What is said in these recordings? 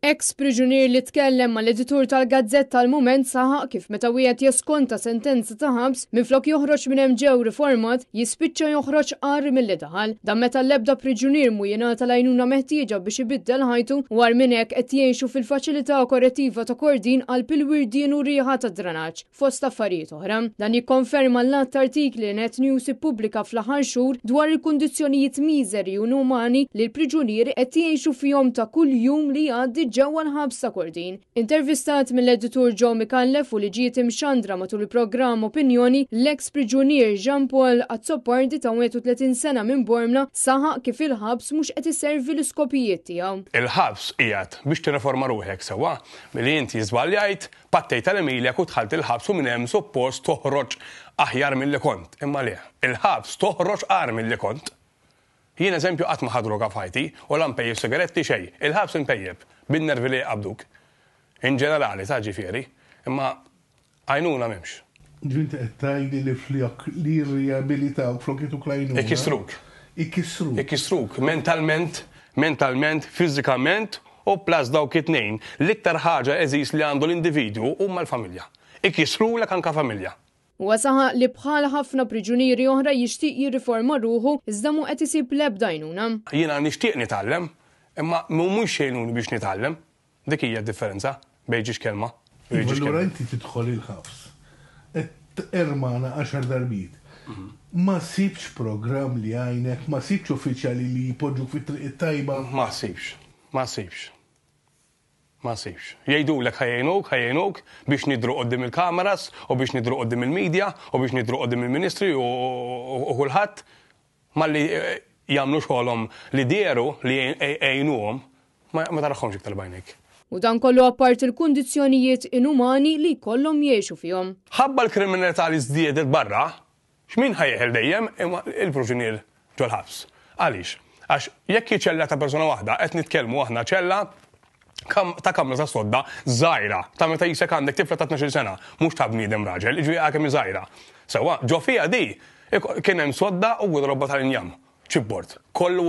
Ex-priġunier li tkellem mal-editur tal-Gazzetta tal-Mument saħaq kif meta wieħed jeskonta sentenza ta' ħabs minflok joħroġ minn hemm ġew riformat jispiċċa joħroġ qar milli daħal. Dan meta l-ebda priġunier mhu jingħata l-għajnuna meħtieġa biex ibiddel ħajtu u għal minn hekk qed jgħixu fil-faċilità korrettiva ta' Kordin għal pilwirdien u rieħa ta' dranaġġ fost affarijiet oħra. Dan jikkonferma l-att artikli Net News ippubblika fl-aħħar xhur dwar il-kundizzjonijiet miżeri u inumani li l-priġunieri qed jgħixu fihom ta' kuljum li jgħaddi ġewwa l-ħabs ta' Kordin. Intervistat mill-editur Joe Mikallef u li ġiet imxandra matul il-programm Opinjoni, l-ex priġunier Jean Paul Azzopardi ta' 31 sena minn Bormla saħaq kif il-ħabs mhux qed iservi l-iskopijiet tiegħu. Il-ħabs qiegħed biex tirriforma ruħek sewwa milli inti żbaljajt pattejt tal-Emilja u dħalt il-ħabs u minn hemm suppost toħroġ aħjar milli kont. Imma le, il-ħabs toħroġ qar milli kont. Jien eżempju qatt ma ħad droga f'ħajti u la mpejjeb sigaretti xejn, il-ħabs impejjeb bin-nervi li jqabduk. In ġenerali ta' ġifieri, imma għajnuna m'hemmx. Ġinti qed tgħidli li flok li rehabilitaw flok jituk l-għajnuna. Ikisruk mentalment, fiżikament u plas dawk it-tnejn l-iktar ħaġa eżis li għandu l-individwu huma l-familja. Ikisrulek anke familja. Huwa saħaq li bħal ħafna priġunieri oħra jixtieq jirriforma ruħu iżda mhu qed isib l-ebda għajnuna. Jiena nixtieq nitgħallem, imma mhumiex xejnuni biex nitgħallem. Dik hija d-differenza bejn ġiex kelma. Allura inti tidħol il-ħabs. Qed ermana 10 darbit. Ma sibx programm li għajnek, ma sibx uffiċjali li jpoġġu fit-triq it-tajba. Ma sibx. Jgħidulek ħajjejnuk biex nidru qoddim il-kameras u biex nidru qoddim il-medja u biex nidru qoddim il-ministri u kulħadd malli jagħmlu xogħolhom li dieru li jgħinuhom ma taraħħomx iktar bajnek. U dan kollu apart il-kundizzjonijiet inumani li jkollhom jgħixu fihom. Ħabba l-kriminalità li żdiedet barra, x'min ħajjeħel dejjem imma il-priġunier ġol-ħabs. Għaliex? Għax jekk ċella ta' persuna waħda qed nitkellmu aħna ċella ta' kamra ta' sodda żgħira ta' meta jisek għandek tifla ta' 12 sena, mhux ta' bniedem raġel, jiġri kemm żgħira. Sewwa, ġo fiha di kien hemm sodda u robba tal-injam, ċibbord, kollu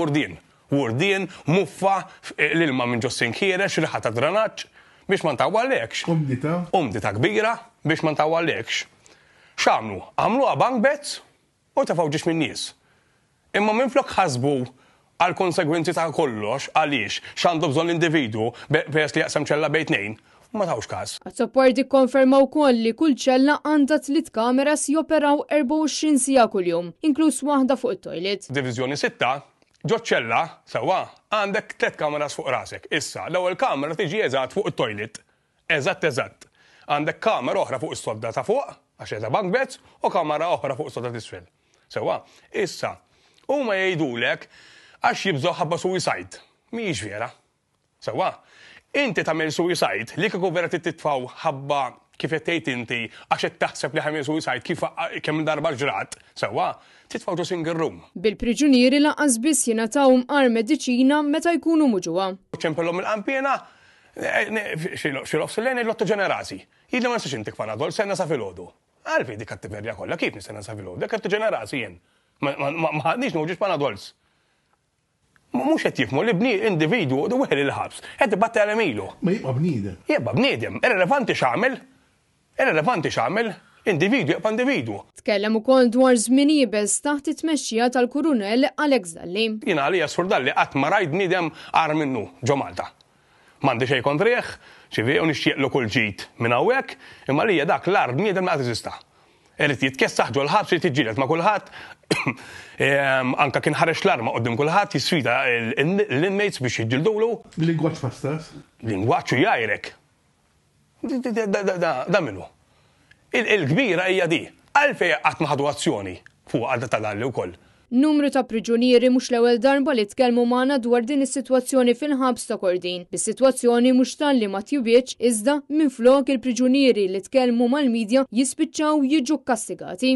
wurdien, muffa, l-ilma minn ġossin kierex, riħa ta' dranaġġ, biex ma ntawwallekx. Umdita kbira biex ma ntawwallekx. X'għamlu? Għamluha bank bets u tafgħu ġiex min-nies. Imma minflok ħasbu għal konsegwenzi ta' kollox, għaliex, x'għandu bżonn l-individwu peress li jaqsam ċella bejn tnejn, ma tawx każ. Azzopardi konfermaw ukoll li kull ċella għandha 3 kameras joperaw 24 siegħa kuljum, inkluż waħda fuq it-toilet. Diviżjoni 6, ġo ċella, sewwa, għandek 3 kameras fuq rasek. Issa, l-ewwel kamera tiġi eżatt fuq it-toilet. Eżatt. Għandek kamera oħra fuq is-sodda ta' fuq, għax eża bank beds, u kamera oħra fuq is-sodda t'isfel. Sewwa, issa, huma jgħidulek għax jibżgħu ħabba suicide. Mhijiex vera. Sewwa, inti tagħmel suicide li kieku vera titfgħu ħabba kif qed tgħid inti għax qed taħseb li ħamel suicide kif kemm darba ġrat, sewwa, titfgħu ġo single room. Bil-priġunieri lanqas biss jingħatawhom qar mediċina meta jkunu muġuha. ċempellhom il-qampjena xi lotto ġenerasi. Jidli ma nistax intik Panadol sena sa filgħodu. Għalfej dik kattiverja kollha kif nistenna sa filgħodu, dik ġenerasi jien. Ma ħadniex nuġiex Panadols. Mux qed jifmu li individwu u wieħed il-ħabs. Qed ibatti għal emilu. Ma jibqa' bniedem. Jibqa' bniedem. Irrelevanti x'għamel. Individwu jibqa' individwu. Tkellem ukoll dwar żmien jibes taħt it-tmexxija tal-Kurunell Alex Dalli. Jiena għalija Sur Dalli qatt ma rajt bniedem qar minnu ġo Malta. M'għandi xejn kontrih, ċivi u nixtieqlu kull ġid minn hawnhekk, imma għalija dak l-ar bniedem ma teżista. Irid jitkessaħ ġo l-ħabs irid jiġġieled ma' kulħadd. Anka kien ħareġ l-arma qudiem kulħadd jisfida l-inmates biex jiġġildulu. Lingwaġġ pastas? Lingwaġġ jgħajrek. Da minnu. Il-kbira hija di. Għalfejn qatt ma ħadu azzjoni fuq għadda ta' Dalli wkoll. Numru ta' priġunieri mhux l-ewwel darba li tkellmu magħna dwar din is-sitwazzjoni fil-ħabs ta' Kordin. Bis-sitwazzjoni mhux talli ma tjubiex iżda minflok il-priġunieri li tkellmu mal-midja jispiċċaw jiġu kastigati.